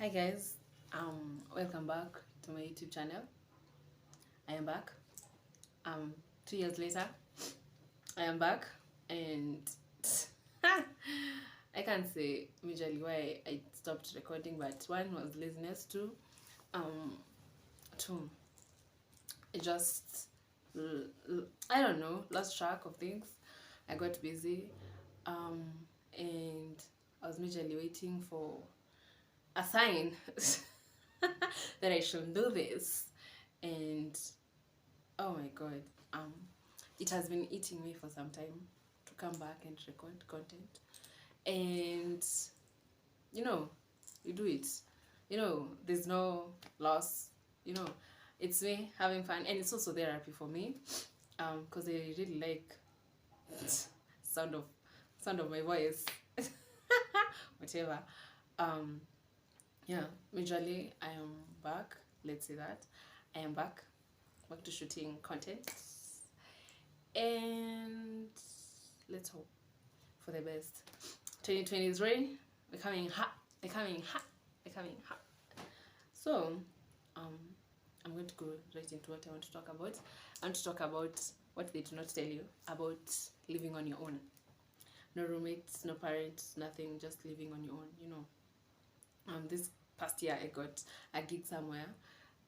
Hi guys, welcome back to my YouTube channel. I am back. 2 years later, I am back, and I can't say majorly why I stopped recording, but one was laziness, um, two, I just I don't know, lost track of things. I got busy, um, and I was majorly waiting for a sign that I should do this, and oh my god, um it has been eating me for some time to come back and record content. And you know, you do it, there's no loss, you know it's me having fun, and it's also therapy for me, because I really like sound of sound of my voice. Whatever. um yeah, majorly I am back. Let's say that I am back to shooting content, and let's hope for the best. 2023, becoming hot, becoming hot, becoming hot. So um I'm going to go right into what I want to talk about. I want to talk about what they do not tell you about living on your own. No roommates, no parents, nothing, just living on your own, this past year I got a gig somewhere,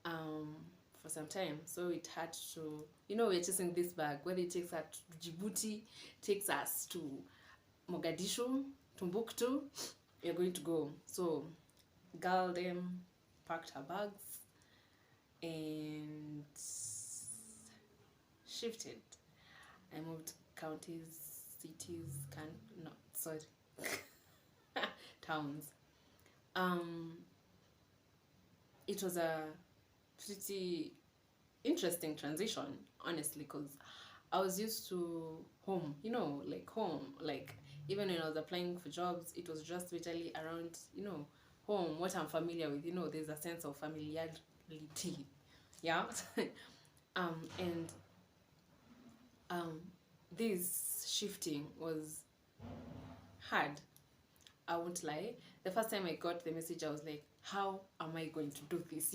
for some time, so it had to, we're chasing this bag, whether it takes us to Djibouti, takes us to Mogadishu, Timbuktu, you're going to go. So girl them packed her bags and shifted. I moved counties, cities, no, sorry, towns. It was a pretty interesting transition, honestly, because I was used to home, like home, like even when I was applying for jobs, it was just literally around, home, what I'm familiar with, there's a sense of familiarity. Yeah. And this shifting was hard. I won't lie. The first time I got the message, I was like, how am I going to do this?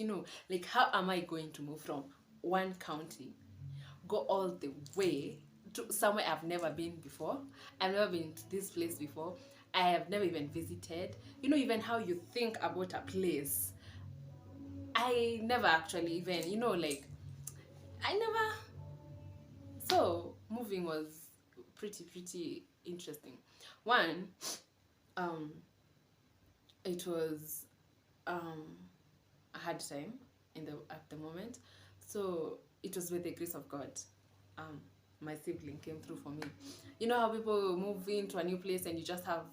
Like, how am I going to move from one county, go all the way to somewhere I've never been before? I've never been to this place before. I have never even visited. Even how you think about a place. I never actually even, like, I never. So, moving was pretty interesting. One, um, it was a hard time at the moment. So it was with the grace of God. My sibling came through for me. You know how people move into a new place and you just have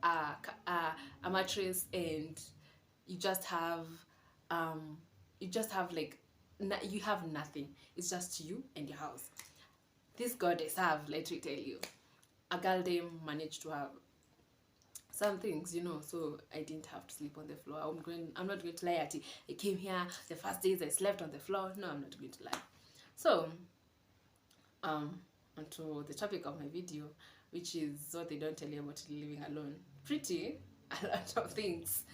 a mattress, and you just have like you have nothing. It's just you and your house. This God I serve, let me tell you, a girl dame managed to have some things, so I didn't have to sleep on the floor. I'm not going to lie at you. I came here, the first days I slept on the floor. No, I'm not going to lie. So, onto the topic of my video, which is what they don't tell you about living alone. Pretty a lot of things.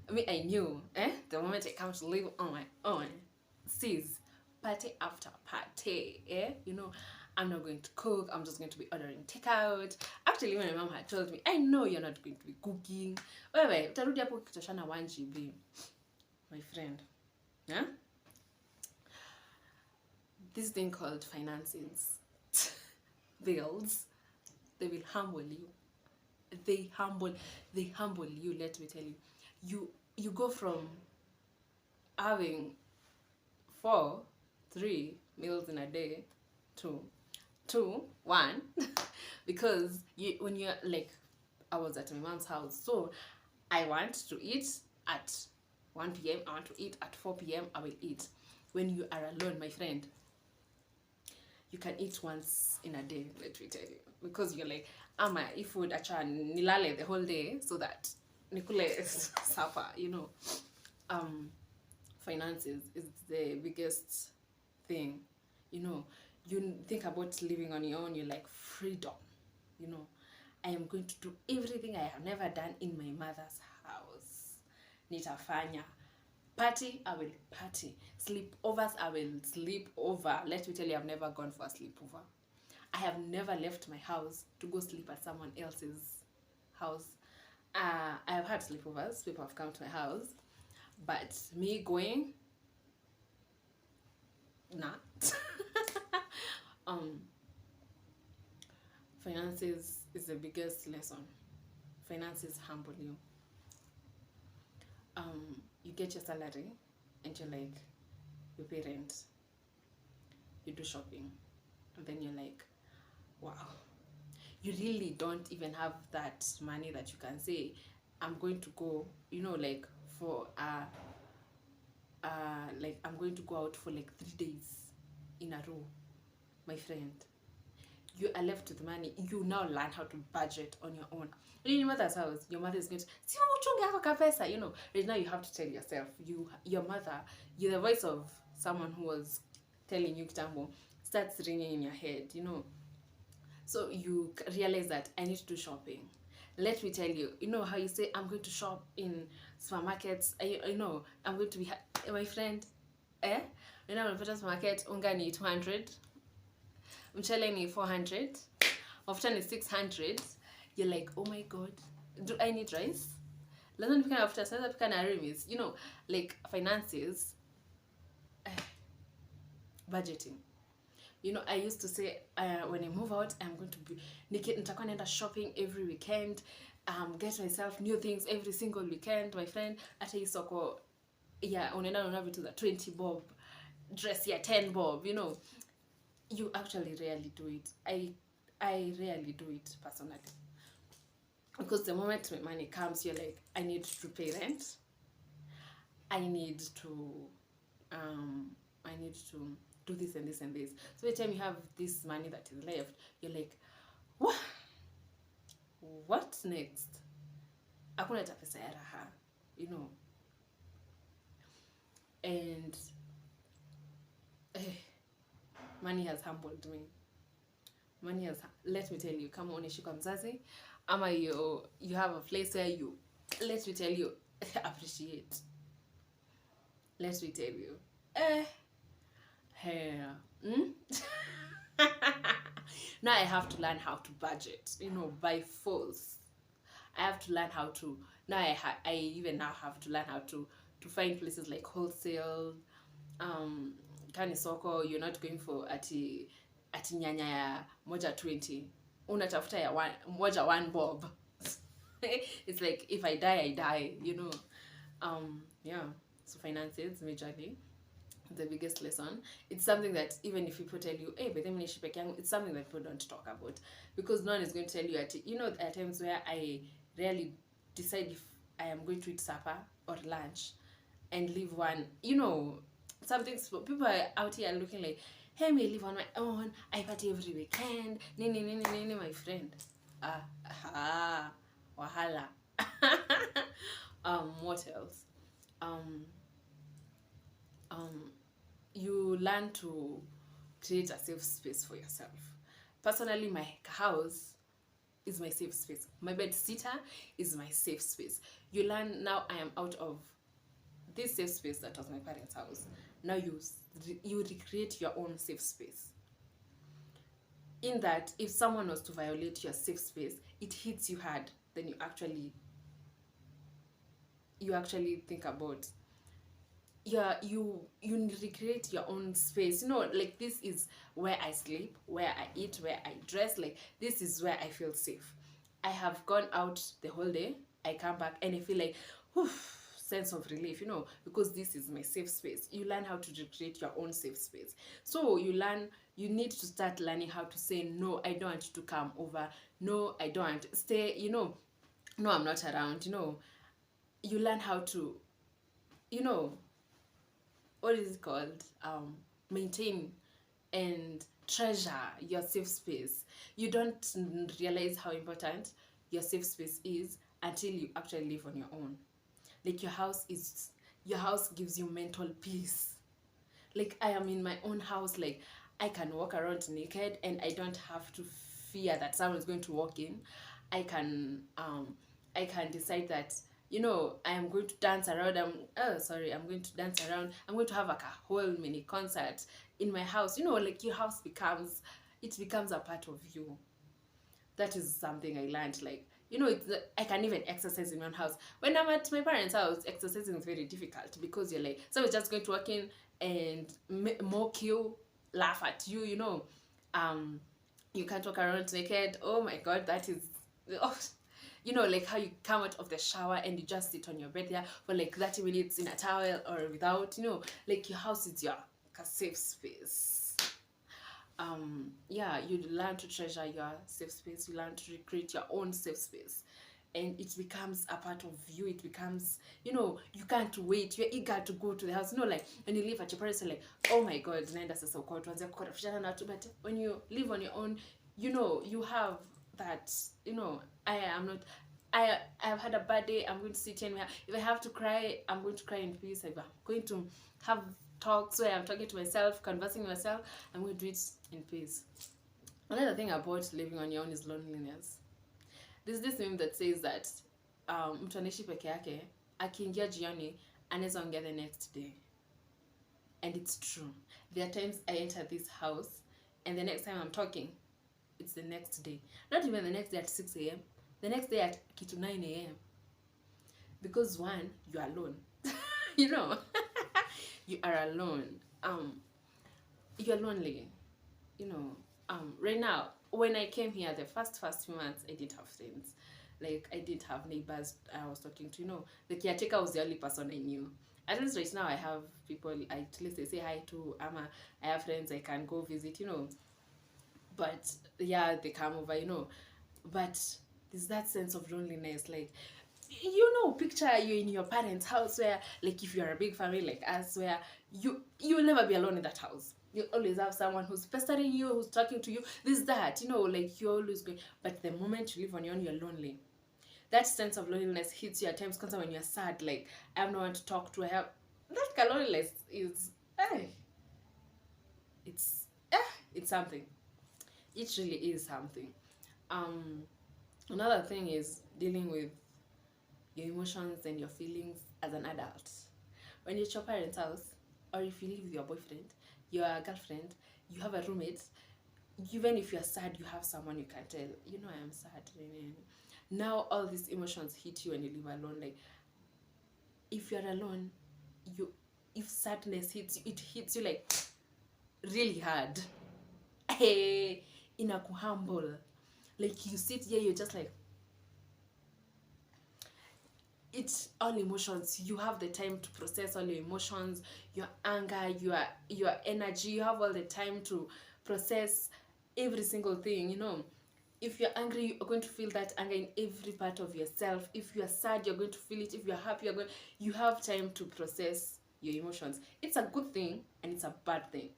I knew, the moment I come to live on my own, sis, party after party, I'm not going to cook, I'm just going to be ordering takeout. Actually, when my mom had told me, I know you're not going to be cooking. Wewe, utarudi hapo ukitoshana 1 GB, my friend. Yeah? This thing called finances, bills, they will humble you. They humble you, let me tell you. You go from having 3 meals in a day to 1 because when you're like, I was at my mom's house, so I want to eat at 1 p.m. I want to eat at 4 p.m. I will eat. When you are alone, my friend, you can eat once in a day, let me tell you, because you're like, ama if food acha nilale the whole day so that nikule suffer, finances is the biggest thing. You think about living on your own, you're like, freedom. I am going to do everything I have never done in my mother's house. nitafanya. Party, I will party. Sleepovers, I will sleep over. Let me tell you, I've never gone for a sleepover. I have never left my house to go sleep at someone else's house. I have had sleepovers. People have come to my house. But me going, nah. Finances is the biggest lesson. Finances humble you. You get your salary and you're like, you pay rent, you do shopping, and then you're like, wow. You really don't even have that money that you can say, I'm going to go, like for like I'm going to go out for like 3 days in a row, my friend. You are left with money. You now learn how to budget on your own. In your mother's house, your mother is going to see right now you have to tell yourself, your mother, you're the voice of someone who was telling you kitambo, starts ringing in your head, so you realize that I need to do shopping. Let me tell you, how you say, I'm going to shop in supermarkets, I'm going to be my friend, unapata supermarket, unga ni 200, mchele ni 400, mafuta ni 600. You're like, oh my god, do I need rice? Lazima nipika na mafuta, sasa pika na remis. Like finances, budgeting. I used to say, when I move out, I'm going to be nitakuwa naenda shopping every weekend, get myself new things every single weekend, my friend. Hata hii soko, unaenda vitu za 20 bob, dress ya 10 bob, you actually rarely do it. I rarely do it personally. Because the moment my money comes, you're like, I need to pay rent. I need to do this and this and this. So every time you have this money that is left, you're like, what? What next? Hakuna hata pesa ya raha, And money has humbled me. Let me tell you, kama unaishi kwa mzazi, ama you have a place where you, let me tell you, appreciate. Let me tell you. Now I have to learn how to budget, by force. I have to learn how to, now I even now have to learn how to find places like wholesale, kani soko, you're not going for ati nyanya ya moja 20, unatafuta ya moja 1 bob. It's like, if I die, I die, So finances, majorly, the biggest lesson. It's something that even if people tell you, hey, but then it's something that people don't talk about, because no one is going to tell you at times where I rarely decide if I am going to eat supper or lunch and leave one, something. People are out here looking like, hey, me live on my own, I party every weekend, nini, my friend. Wahala. What else? You learn to create a safe space for yourself. Personally, my house is my safe space. My bed sitter is my safe space. You learn, now I am out of this safe space that was my parents' house. Now you recreate your own safe space. In that, if someone was to violate your safe space, it hits you hard. Then you actually think about, you recreate your own space. Like, this is where I sleep, where I eat, where I dress. Like, this is where I feel safe. I have gone out the whole day, I come back and I feel like, whew, sense of relief, because this is my safe space. You learn how to recreate your own safe space. So you need to start learning how to say, no, I don't want you to come over. No, I don't. Stay, no, I'm not around, You learn how to, what is it called? Maintain and treasure your safe space. You don't realize how important your safe space is until you actually live on your own. Like, your house gives you mental peace. Like, I am in my own house, like, I can walk around naked and I don't have to fear that someone is going to walk in. I can decide that you know, I am going to dance around. I'm going to dance around. I'm going to have like a whole mini concert in my house. You know, like your house becomes, it becomes a part of you. That is something I learned. Like, you know, I can even exercise in my own house. When I'm at my parents' house, exercising is very difficult because you're like, someone's just going to walk in and mock you, laugh at you, you know. You can't walk around naked. Oh my god, that is, oh, you know, like how you come out of the shower and you just sit on your bed there for like 30 minutes in a towel or without, you know, like your house is your like a safe space. Yeah, you learn to treasure your safe space, you learn to recreate your own safe space, and it becomes a part of you. It becomes, you know, you can't wait, you're eager to go to the house, you know, like when you live at your parents, you're like, oh my god, naenda sasa uko tuanze kukorofishana na watu. But when you live on your own, you know, you have that, you know, I have had a bad day, I'm going to sit here and if I have to cry, I'm going to cry in peace. If I'm going to have talks where I'm talking to myself, conversing with myself, I'm going to do it in peace. Another thing about living on your own is loneliness. There's this meme that says that mtu anaishi peke yake akiingia jioni anaweza ongea the next day, and it's true. There are times I enter this house and the next time I'm talking, it's the next day. Not even the next day at 6 a.m. The next day at kitu 9 a.m. Because one, you are alone. You know, you are alone. You're lonely. You know, right now, when I came here, the first few months, I didn't have friends. Like, I didn't have neighbors I was talking to, you know. The caretaker was the only person I knew. At least right now, I have people, at least I say hi to, I have friends I can go visit, you know. But, yeah, they come over, you know. But there's that sense of loneliness, like, you know, picture you in your parents' house where, like, if you're a big family like us, where you'll never be alone in that house. You always have someone who's pestering you, who's talking to you, this, that, you know, like you're always going. But the moment you live on your own, you're lonely. That sense of loneliness hits you at times, constantly when you're sad, like, I have no one to talk to. I have that kind of loneliness is, it's, it's something. It really is something. Another thing is dealing with your emotions and your feelings as an adult. When you're at your parents' house, or if you live with your boyfriend, your girlfriend, you have a roommate, even if you're sad, you have someone you can tell, you know, I am sad. Now all these emotions hit you when you live alone. Like, if you're alone, if sadness hits you, it hits you like really hard. Hey, inakuhumble. Like, you sit here, you're just like, it's all emotions. You have the time to process all your emotions, your anger, your energy. You have all the time to process every single thing, you know. If you're angry, you're going to feel that anger in every part of yourself. If you're sad, you're going to feel it. If you're happy, you have time to process your emotions. It's a good thing and it's a bad thing.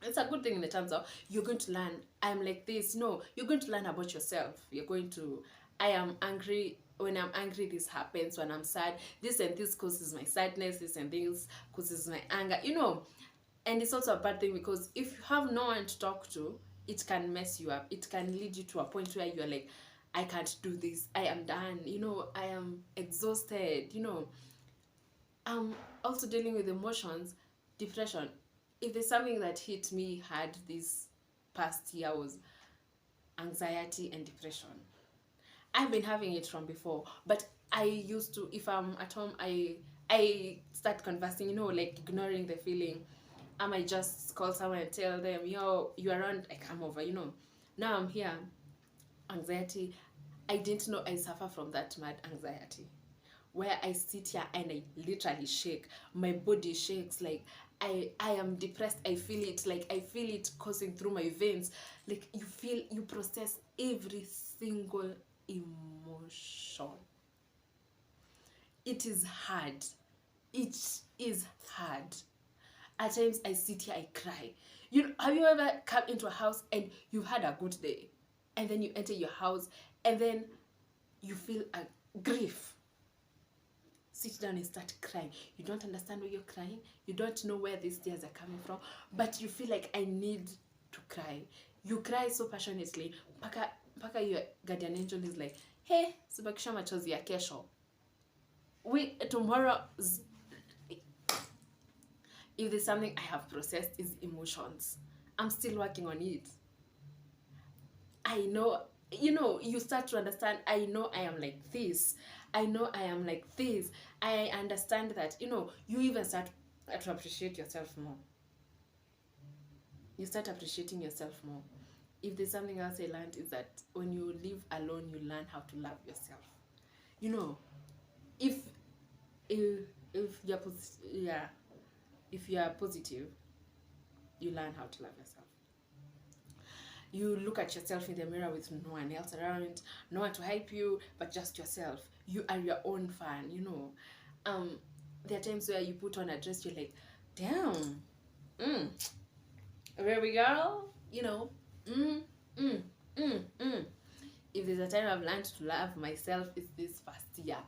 It's a good thing in the terms of you're going to learn, I'm like this. No, you're going to learn about yourself. You're going to, I am angry. When I'm angry, this happens. When I'm sad, this and this causes my sadness. This and this causes my anger, you know. And it's also a bad thing because if you have no one to talk to, it can mess you up. It can lead you to a point where you're like, I can't do this. I am done. You know, I am exhausted. You know, also dealing with emotions, depression. If there's something that hit me hard this past year was anxiety and depression. I've been having it from before, but I used to, if I'm at home, I start conversing, you know, like ignoring the feeling. I might just call someone and tell them, yo, you around, I come over, you know. Now I'm here, anxiety. I didn't know I suffer from that mad anxiety, where I sit here and I literally shake. My body shakes, like I am depressed. I feel it, like I feel it coursing through my veins. Like you process every single emotion. It is hard. It is hard. At times I sit here, I cry. Have you ever come into a house and you've had a good day, and then you enter your house and then you feel a grief? Sit down and start crying. You don't understand why you're crying. You don't know where these tears are coming from, but you feel like I need to cry. You cry so passionately, mpaka your guardian angel is like, hey, subakisha machozi ya kesho. tomorrow, if there's something I have processed is emotions. I'm still working on it. I know, you start to understand, I know I am like this. I know I am like this. I understand that, you even start to appreciate yourself more. You start appreciating yourself more. If there's something else I learned is that when you live alone, you learn how to love yourself. If if if you're if you are positive, you learn how to love yourself. You look at yourself in the mirror with no one else around, no one to hype you, but just yourself. You are your own fan, there are times where you put on a dress, you're like, damn, baby girl, if there's a time I've learned to love myself, it's this past year.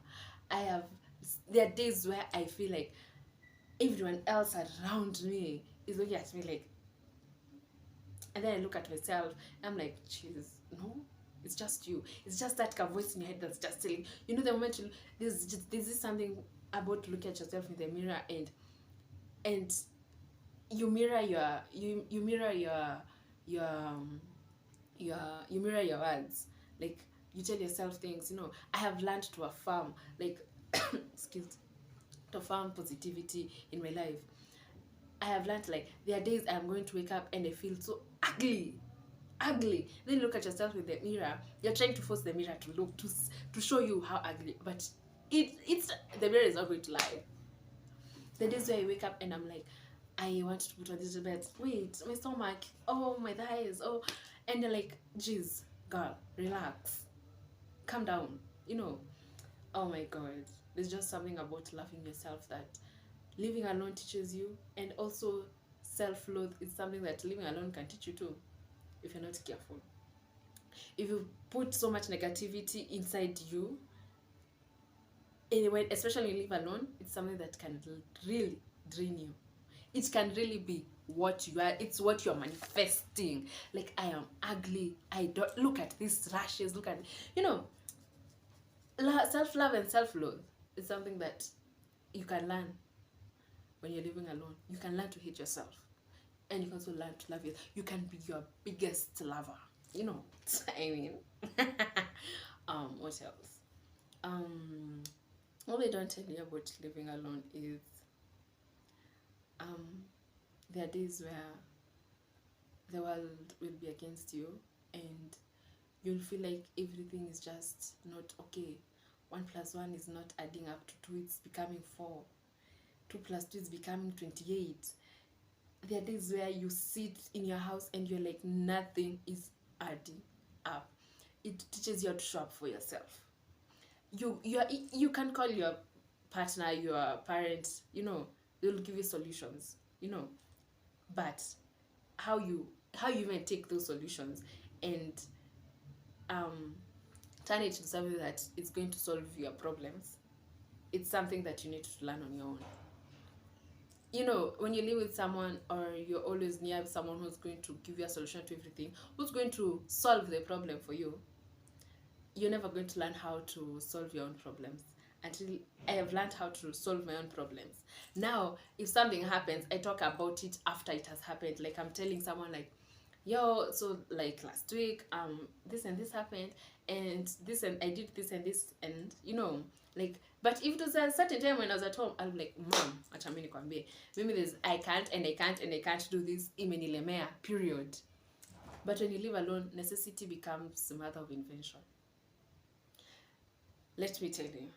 There are days where I feel like everyone else around me is looking at me like, and then I look at myself and I'm like, jeez, no, it's just you. It's just that voice in your head that's just telling the moment there's this something about looking at yourself in the mirror, and you mirror you mirror your words. Like, you tell yourself things. I have learned to affirm, like to affirm positivity in my life. I have learned, like, there are days I'm going to wake up and I feel so ugly. Then you look at yourself in the mirror. You're trying to force the mirror to look to show you how ugly, but it's the mirror is not going to lie. The days where I wake up and I'm like, I want to put on this bed. Wait, my stomach. Oh, my thighs. Oh, and you're like, jeez, girl, relax, calm down. Oh my God, there's just something about loving yourself that living alone teaches you, and also self-loathe is something that living alone can teach you too, if you're not careful. If you put so much negativity inside you, anyway, especially when you live alone, it's something that can really drain you. It can really be what you are. It's what you're manifesting. Like, I am ugly. I don't look at these rashes. Look at, self-love and self-loathe is something that you can learn when you're living alone. You can learn to hate yourself, and you can also learn to love yourself. You can be your biggest lover. I mean, what else? What they don't tell you about living alone is, there are days where the world will be against you, and you'll feel like everything is just not okay. 1 + 1 is not adding up to 2, it's becoming 4. 2 + 2 is becoming 28. There are days where you sit in your house and you're like, nothing is adding up. It teaches you how to show up for yourself. You can call your partner, your parents, they'll give you solutions, but how you even take those solutions and turn it into something that is going to solve your problems, it's something that you need to learn on your own. When you live with someone, or you're always near someone who's going to give you a solution to everything, who's going to solve the problem for you, you're never going to learn how to solve your own problems. Until I have learned how to solve my own problems. Now, if something happens, I talk about it after it has happened. Like, I'm telling someone, like, yo, so, like, last week, this and this happened, and this, and I did this and this, and like, but if it was a certain time when I was at home, I'll be like, Mom, acha mimi nikwambie, maybe there's I can't do this, imenilemea, period. But when you live alone, necessity becomes the mother of invention. Let me tell you,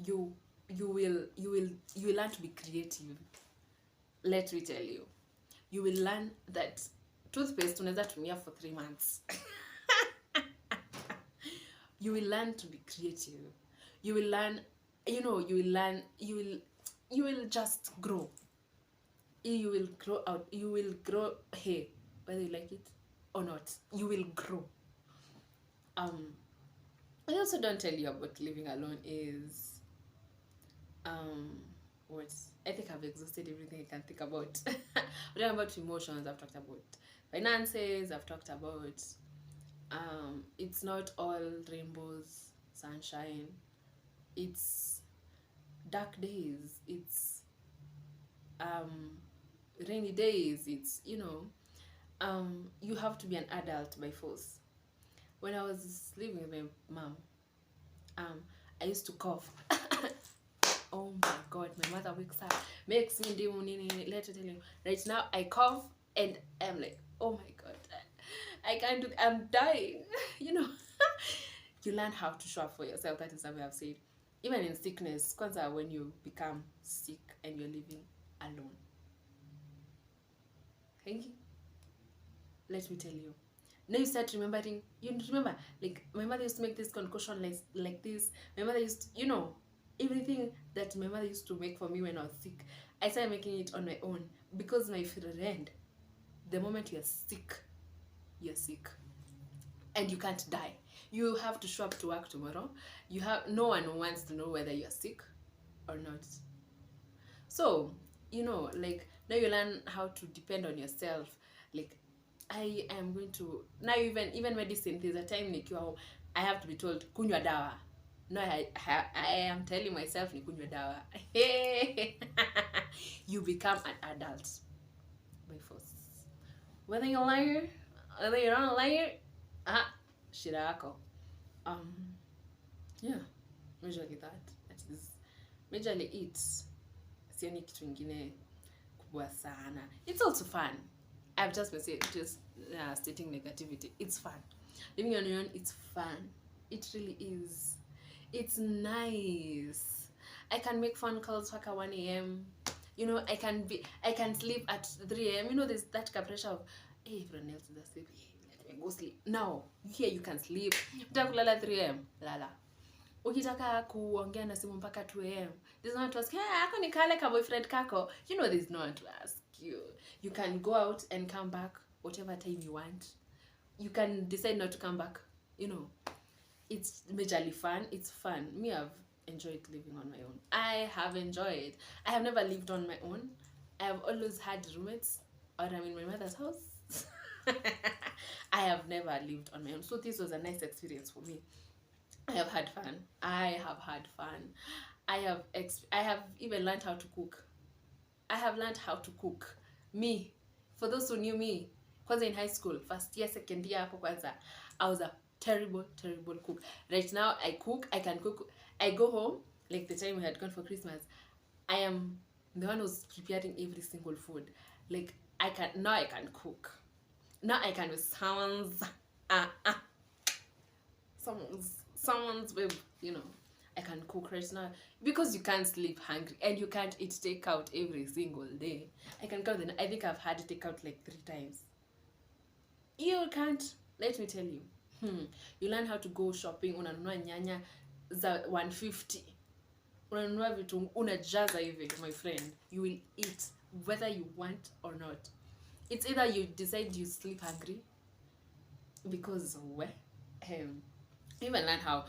you will learn to be creative. Let me tell you, you will learn that toothpaste unaweza tumia for 3 months. You will learn to be creative. You will learn, you will just grow. You will grow out. You will grow hair, whether you like it or not. You will grow. I also don't tell you about living alone is, what? I think I've exhausted everything I can think about. We're talking about emotions, I've talked about finances, I've talked about, it's not all rainbows, sunshine. it's dark days, it's rainy days, it's, you have to be an adult by force. When I was living with my mom, I used to cough. Oh my god, my mother wakes up, makes me do nini. Let me tell you, right now I cough and I'm like, oh my god, I can't do, I'm dying. you know you learn how to show up for yourself. That is something I've said. Even in sickness, kwanza, when you become sick and you're living alone, thank you, let me tell you, now you start remembering. You remember, like, my mother used to make this concoction like this. My mother used to, everything that my mother used to make for me when I was sick, I started making it on my own. Because my friend, the moment you're sick, and you can't die. You have to show up to work tomorrow. No one wants to know whether you're sick or not. So, like, now you learn how to depend on yourself. Like, I am going to now, even medicine, there's a time nikiwa home, I have to be told kunywa dawa. No, I am telling myself ni kunywa dawa. You become an adult by force. Whether you're a liar, whether you're not a liar, shida yako. Yeah, majorly that is majorly it. Sioni kitu ingine kubwa sana. It's also fun. I've just been saying, just stating negativity. It's fun. Living on your own, it's fun. It really is. It's nice. I can make phone calls at 1 a.m. I can sleep at 3 a.m. There's that pressure of, hey, everyone else is asleep. Let me go sleep. Now, here you can sleep. Utaka kulala 3 a.m. Lala. Ukitaka kuongea na simu mpaka 2 a.m. There's no one to ask, hey, ako ni kale ka boyfriend kako. There's no one to ask you. You can go out and come back whatever time you want. You can decide not to come back. It's majorly fun. It's fun. Me, I've enjoyed living on my own. I have enjoyed. I have never lived on my own. I have always had roommates, or I'm in my mother's house. I have never lived on my own. So this was a nice experience for me. I have had fun. I have even learned how to cook. I have learned how to cook. Me, for those who knew me, kwanza in high school, first year, second year, hapo kwanza, I was a terrible cook. Right now, I cook. I can cook. I go home, like the time we had gone for Christmas, I am the one who's preparing every single food. Like, I can cook. Now I can do someone's babe, I can cook right now. Because you can't sleep hungry and you can't eat takeout every single day. I can count I think I've had takeout like 3 times. You can't, let me tell you. You learn how to go shopping, unanunua nyanya za 150. Unanunua vitu unajaza hivi, my friend. You will eat whether you want or not. It's either you decide you sleep hungry because even learn how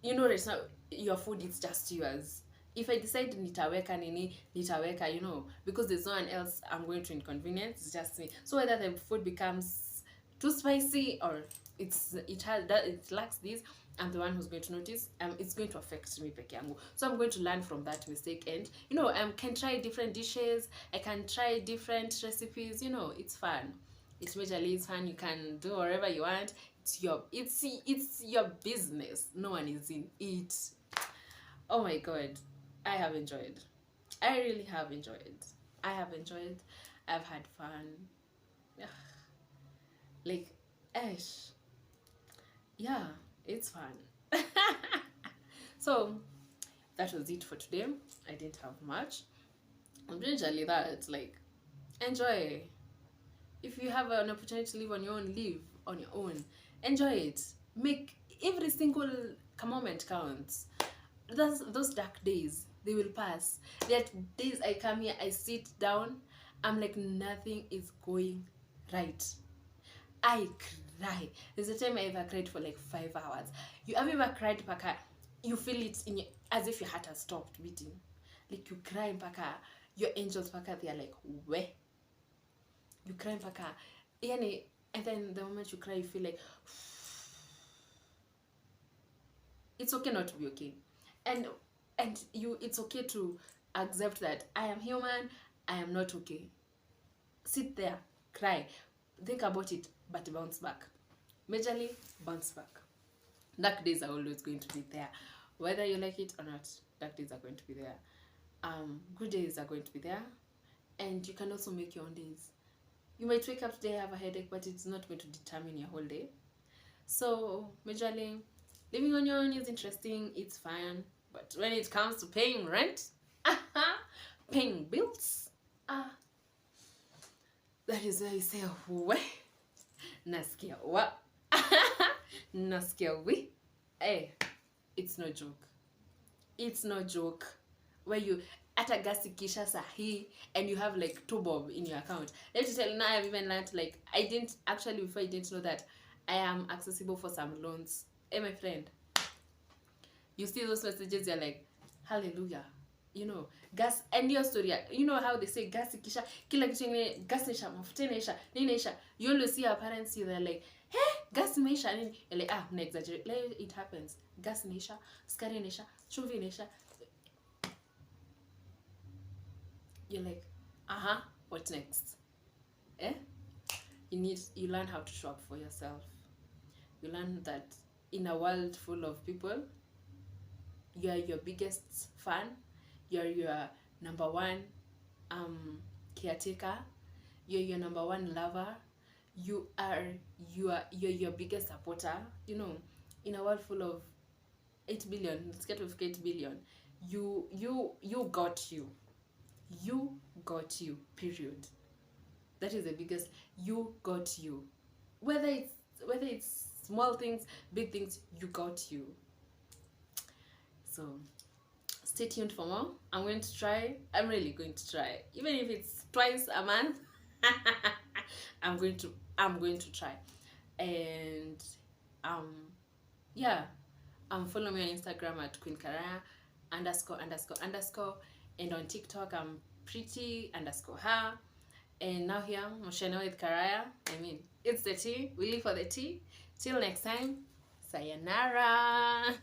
right now your food is just yours. If I decide nitaweka nini, nitaweka, because there's no one else I'm going to inconvenience, it's just me. So whether the food becomes too spicy or it lacks this, I'm the one who's going to notice. It's going to affect me peke yangu. So I'm going to learn from that mistake, and I can try different dishes. I can try different recipes. It's fun. It's majorly fun. You can do whatever you want. It's your business. No one is in it. Oh my god, I have enjoyed. I really have enjoyed. I have enjoyed. I've had fun. Like, yeah, it's fun. So that was it for today. I didn't have much. Usually that, like, enjoy. If you have an opportunity to live on your own, live on your own. Enjoy it. Make every single moment counts. Those dark days, they will pass. There are days I come here, I sit down, I'm like, nothing is going right. I cry. There's a time I ever cried for like 5 hours. You have ever cried paka? You feel it in as if your heart has stopped beating. Like, you cry paka, your angels paka, they are like, where? You cry paka, and then the moment you cry, you feel like, it's okay not to be okay. and it's okay to accept that I am human, I am not okay. Sit there, cry, think about it, but bounce back. Majorly bounce back. Dark days are always going to be there, whether you like it or not. Dark days are going to be there. Good days are going to be there, and you can also make your own days. You might wake up today, have a headache, but it's not going to determine your whole day. So majorly, living on your own is interesting, it's fun, but when it comes to paying rent, paying bills, that is where you say, we nasikia wa nasikia we. Hey, it's no joke. It's no joke. Where you at a gas kisha sahi and you have like 2 bob in your account. Let me tell you, now I've even learned, like, I didn't actually, before I didn't know that I am accessible for some loans. Hey my friend, you see those messages, you're like, hallelujah. You know, gas, and your story, you know how they say gas kisha kila kitu ingine, gas isha, mafuta inaisha, nini isha. You only see your parents, they're like, hey, gas imeisha nini. You're like, na exaggerate. Like, it happens. Gas inaisha, skari inaisha, chumvi inaisha. You're like, what next? You learn how to show up for yourself. You learn that in a world full of people, you are your biggest fan. You're your number one caretaker. You're your number one lover. You're your biggest supporter. You know, in a world full of 8 billion, let's get with 8 billion. You got you. You got you, period. That is the biggest. You got you. Whether it's small things, big things, you got you. So stay tuned for more. I'm going to try. I'm really going to try. Even if it's twice a month, I'm going to try. And follow me on Instagram at Queen Karaya ____. And on TikTok I'm pretty_her. And now here, Moshena with Karaya. I mean, it's the tea. We live for the tea. Till next time, sayonara.